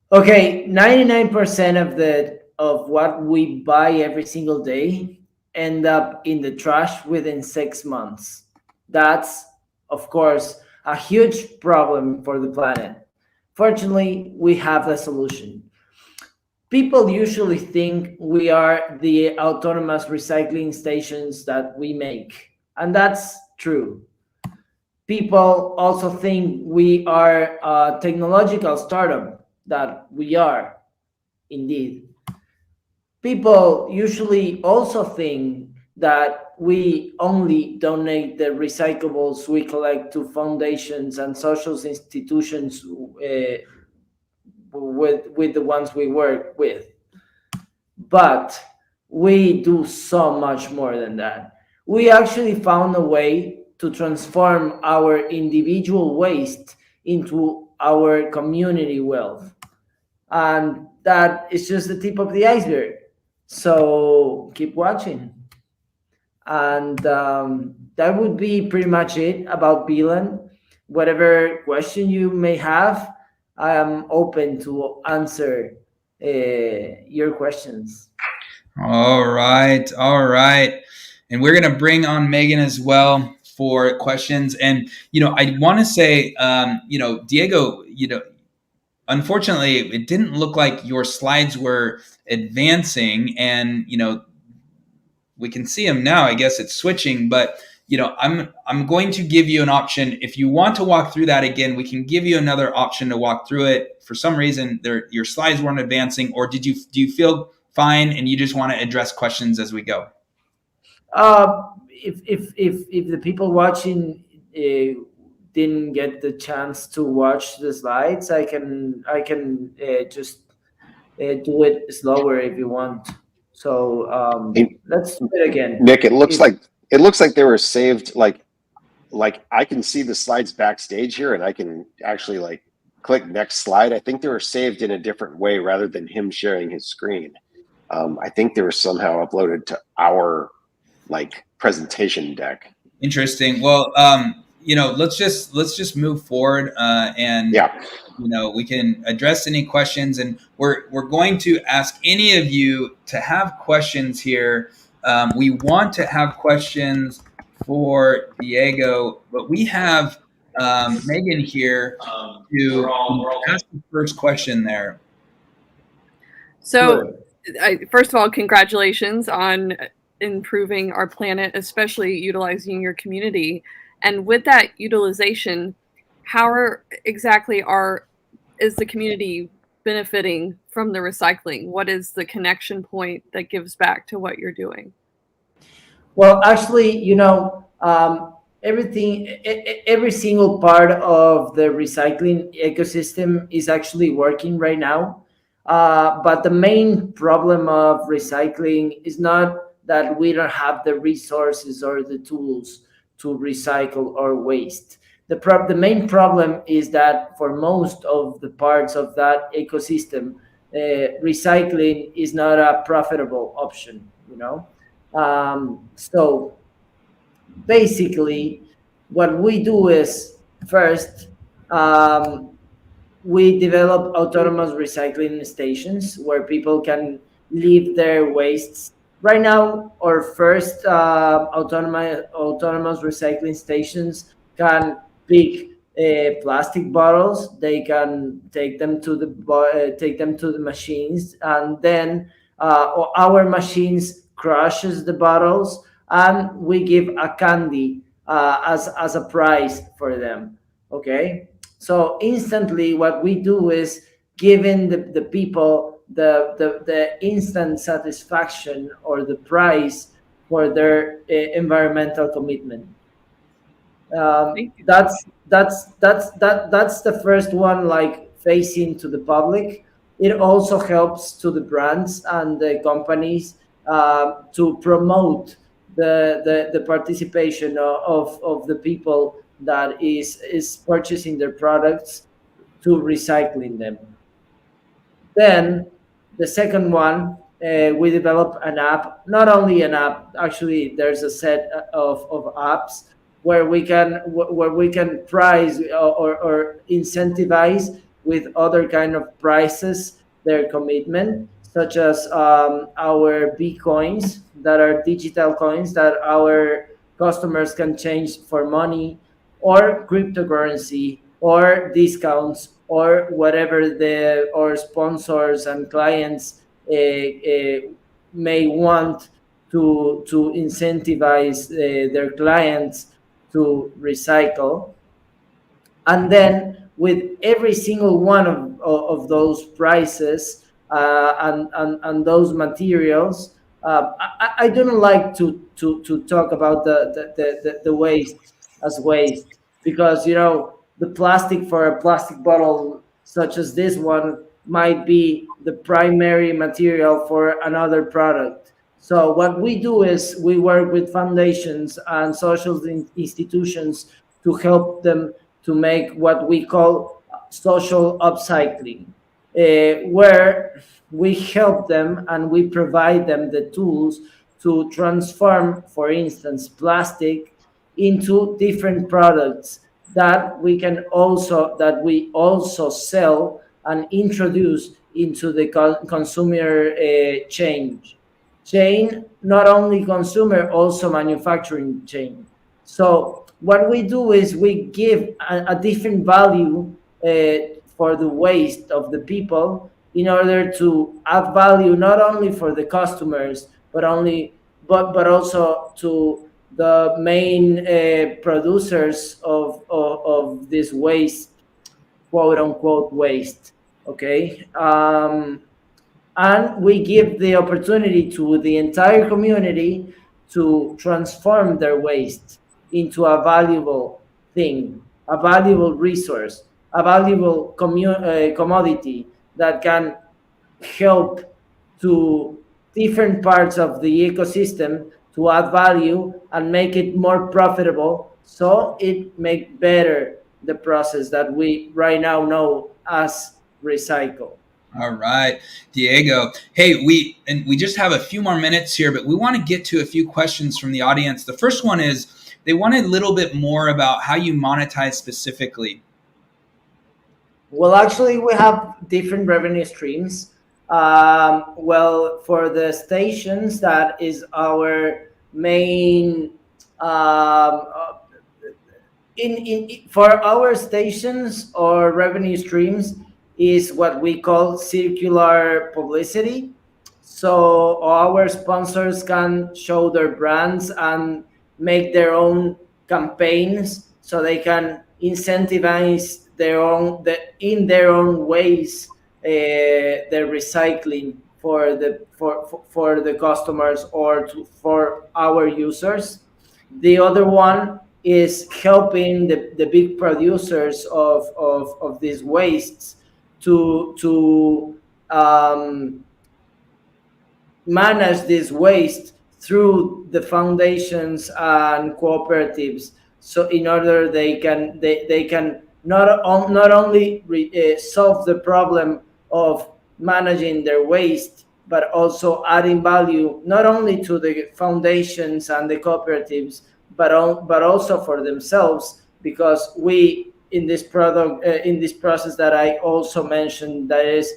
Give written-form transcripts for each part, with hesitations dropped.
Okay, 99% of what we buy every single day end up in the trash within 6 months. That's, of course, a huge problem for the planet. Fortunately, we have the solution. People usually think we are the autonomous recycling stations that we make, and that's true. People also think we are a technological startup, that we are indeed. People usually also think that we only donate the recyclables we collect to foundations and social institutions with the ones we work with. But we do so much more than that. We actually found a way to transform our individual waste into our community wealth. And that is just the tip of the iceberg. So keep watching. And that would be pretty much it about Beland. Whatever question you may have, I am open to answer your questions. All right, all right. And we're gonna bring on Megan as well for questions. And I want to say, Diego, unfortunately, it didn't look like your slides were advancing, and we can see them now. I guess it's switching, but I'm going to give you an option. If you want to walk through that again, we can give you another option to walk through it. For some reason, your slides weren't advancing, or do you feel fine and you just want to address questions as we go? If the people watching didn't get the chance to watch the slides, I can just do it slower if you want. So Hey, let's do it again. Nick, it looks If like they were saved like I can see the slides backstage here and I can actually like click next slide. I think they were saved in a different way rather than him sharing his screen. I think they were somehow uploaded to our like presentation deck. Interesting. Well, let's just move forward, and Yeah. we can address any questions, and we're going to ask any of you to have questions here. We want to have questions for Diego, but we have Megan here to ask the first question there. So, good. first of all, congratulations on improving our planet, especially utilizing your community. And with that utilization, exactly is the community benefiting from the recycling? What is the connection point that gives back to what you're doing? Well, actually, every single part of the recycling ecosystem is actually working right now. But the main problem of recycling is not that we don't have the resources or the tools to recycle our waste. The main problem is that for most of the parts of that ecosystem, recycling is not a profitable option. So basically, what we do is first, um, we develop autonomous recycling stations where people can leave their wastes. Right now, our first autonomous recycling stations can pick plastic bottles. They can take them to the machines, and then our machines crushes the bottles, and we give a candy as a prize for them. Okay, so instantly, what we do is giving the people the instant satisfaction or the price for their environmental commitment. That's the first one, like facing to the public. It also helps to the brands and the companies to promote the participation of the people that is purchasing their products to recycling them. Then the second one, we develop an app, not only an app, actually there's a set of apps where we can price or incentivize with other kind of prices their commitment, such as our bitcoins, that are digital coins that our customers can change for money, or cryptocurrency, or discounts, or whatever the our sponsors and clients may want to incentivize their clients to recycle. And then with every single one of those prices and those materials, I don't like to talk about the waste as waste, because the plastic for a plastic bottle such as this one might be the primary material for another product. So what we do is we work with foundations and social institutions to help them to make what we call social upcycling, where we help them and we provide them the tools to transform, for instance, plastic into different products that we also sell and introduce into the consumer chain, not only consumer, also manufacturing chain. So what we do is we give a different value for the waste of the people, in order to add value not only for the customers, but also to the main producers of this waste, quote unquote waste. Okay. And we give the opportunity to the entire community to transform their waste into a valuable thing, a valuable resource, a valuable commodity that can help to different parts of the ecosystem to add value and make it more profitable, so it make better the process that we right now know as recycle. All right, Diego. Hey, we just have a few more minutes here, but we want to get to a few questions from the audience. The first one is they wanted a little bit more about how you monetize specifically. Well, actually, we have different revenue streams. Well, for the stations, that is our main. For our stations or revenue streams is what we call circular publicity. So our sponsors can show their brands and make their own campaigns, so they can incentivize in their own ways the recycling for the customers, or for our users. The other one is helping the big producers of these wastes to manage this waste through the foundations and cooperatives, so in order they can not only solve the problem of managing their waste, but also adding value not only to the foundations and the cooperatives, but also for themselves, because we in this process that I also mentioned, that is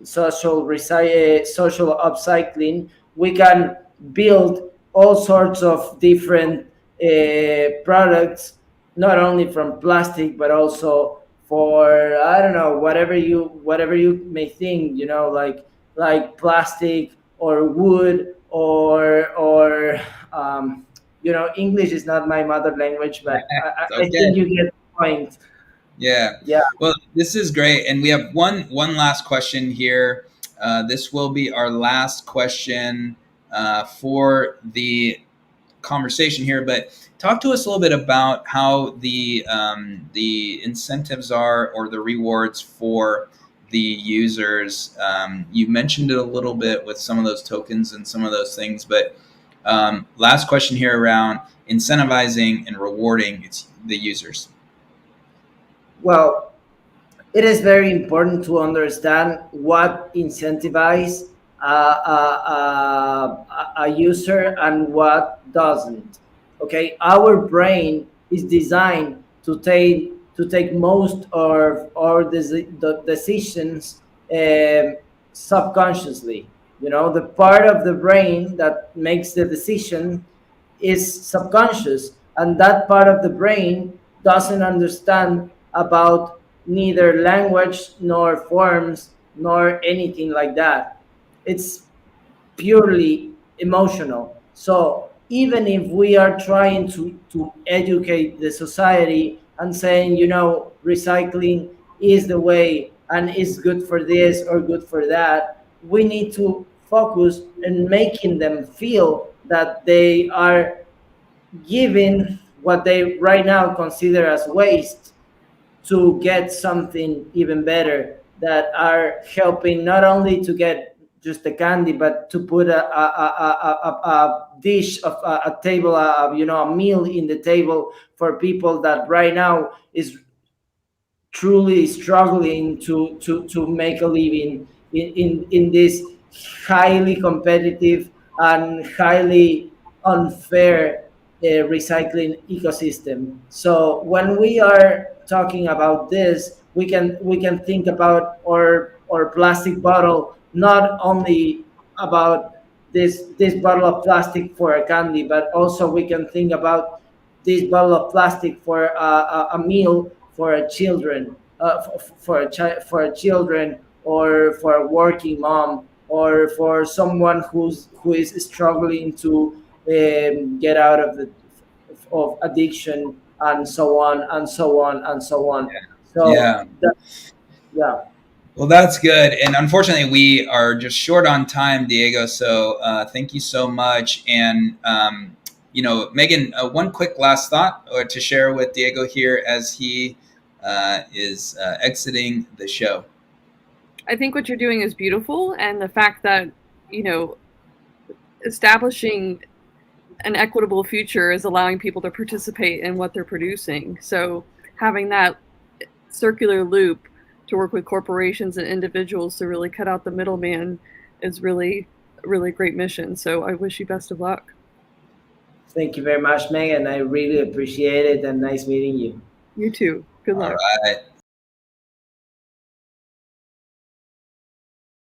social upcycling, we can build all sorts of different products, not only from plastic, but also for, I don't know, whatever you may think, like plastic or wood, or English is not my mother language, but I Okay. think you get the point. Yeah. Yeah. Well, this is great, and we have one last question here. This will be our last question for the conversation here. But talk to us a little bit about how the incentives are, or the rewards for the users. You mentioned it a little bit with some of those tokens and some of those things, but last question here around incentivizing and rewarding the users. Well, it is very important to understand what incentivize a user and what doesn't. Okay, our brain is designed to take most or the decisions subconsciously. You know, the part of the brain that makes the decision is subconscious, and that part of the brain doesn't understand about neither language nor forms nor anything like that. It's purely emotional. So even if we are trying to educate the society and saying, you know, recycling is the way and is good for this or good for that, we need to focus on making them feel that they are giving what they right now consider as waste to get something even better, that are helping not only to get just the candy, but to put a dish of a table, you know, a meal in the table for people that right now is truly struggling to make a living in this highly competitive and highly unfair recycling ecosystem. So when we are talking about this, we can think about our plastic bottle, not only about this bottle of plastic for a candy, but also we can think about this bottle of plastic for a meal for a children, for a children, or for a working mom, or for someone who is struggling to get out of addiction, and so on and so on and so on. So Yeah. yeah. Well, that's good. And unfortunately, we are just short on time, Diego. So thank you so much. And, Megan, one quick last thought to share with Diego here as he is exiting the show. I think what you're doing is beautiful, and the fact that, you know, establishing an equitable future is allowing people to participate in what they're producing. So having that circular loop to work with corporations and individuals to really cut out the middleman is really a really great mission. So I wish you best of luck. Thank you very much, Megan. I really appreciate it, and nice meeting you. You too. Good All luck. right.